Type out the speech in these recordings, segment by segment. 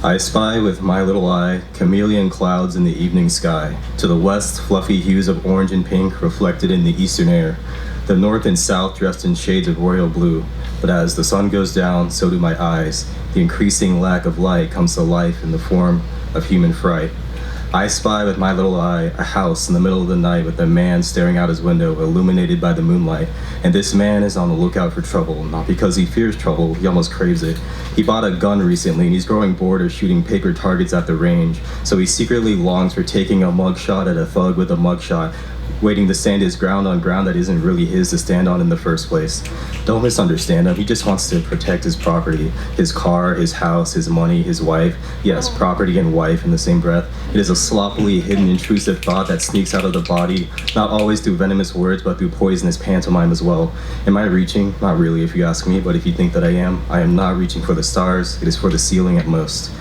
I spy with my little eye chameleon clouds in the evening sky. To the west, fluffy hues of orange and pink reflected in the eastern air. The north and south dressed in shades of royal blue. But as the sun goes down, so do my eyes. The increasing lack of light comes to life in the form of human fright. I spy with my little eye a house in the middle of the night with a man staring out his window, illuminated by the moonlight. And this man is on the lookout for trouble, not because he fears trouble, he almost craves it. He bought a gun recently and he's growing bored of shooting paper targets at the range, so he secretly longs for taking a mugshot at a thug with a mugshot, waiting to stand his ground on ground that isn't really his to stand on in the first place. Don't misunderstand him, he just wants to protect his property, his car, his house, his money, his wife. Yes, property and wife in the same breath. It is a sloppily hidden intrusive thought that sneaks out of the body, not always through venomous words, but through poisonous pantomime as well. Am I reaching? Not really if you ask me, but if you think that I am not reaching for the stars, it is for the ceiling at most.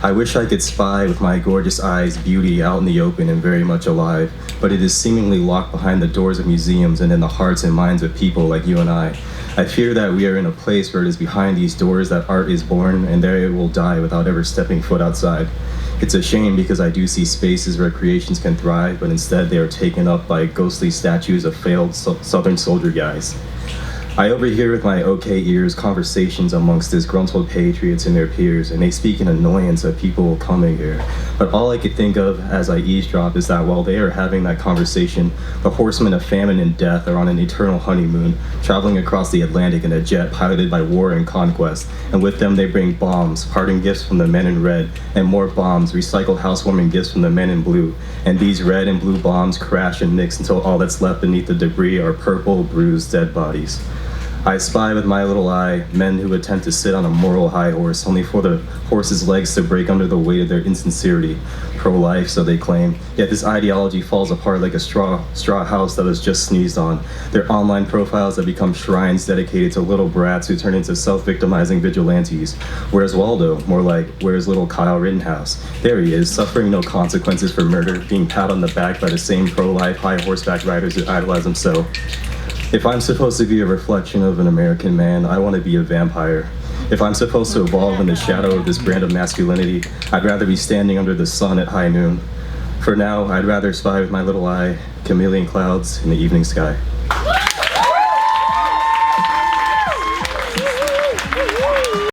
I wish I could spy with my gorgeous eyes beauty out in the open and very much alive, but it is seemingly locked behind the doors of museums and in the hearts and minds of people like you and I. I fear that we are in a place where it is behind these doors that art is born, and there it will die without ever stepping foot outside. It's a shame because I do see spaces where creations can thrive, but instead they are taken up by ghostly statues of failed Southern soldier guys. I overhear with my okay ears conversations amongst disgruntled patriots and their peers, and they speak in annoyance of people coming here. But all I could think of as I eavesdrop is that while they are having that conversation, the horsemen of famine and death are on an eternal honeymoon, traveling across the Atlantic in a jet piloted by war and conquest, and with them they bring bombs, parting gifts from the men in red, and more bombs, recycled housewarming gifts from the men in blue. And these red and blue bombs crash and mix until all that's left beneath the debris are purple, bruised, dead bodies. I spy with my little eye men who attempt to sit on a moral high horse, only for the horse's legs to break under the weight of their insincerity. Pro-life, so they claim, yet this ideology falls apart like a straw house that was just sneezed on. Their online profiles have become shrines dedicated to little brats who turn into self-victimizing vigilantes. Where's Waldo? More like, where's little Kyle Rittenhouse? There he is, suffering no consequences for murder, being pat on the back by the same pro-life high horseback riders who idolize him so. If I'm supposed to be a reflection of an American man, I want to be a vampire. If I'm supposed to evolve in the shadow of this brand of masculinity, I'd rather be standing under the sun at high noon. For now, I'd rather spy with my little eye chameleon clouds in the evening sky.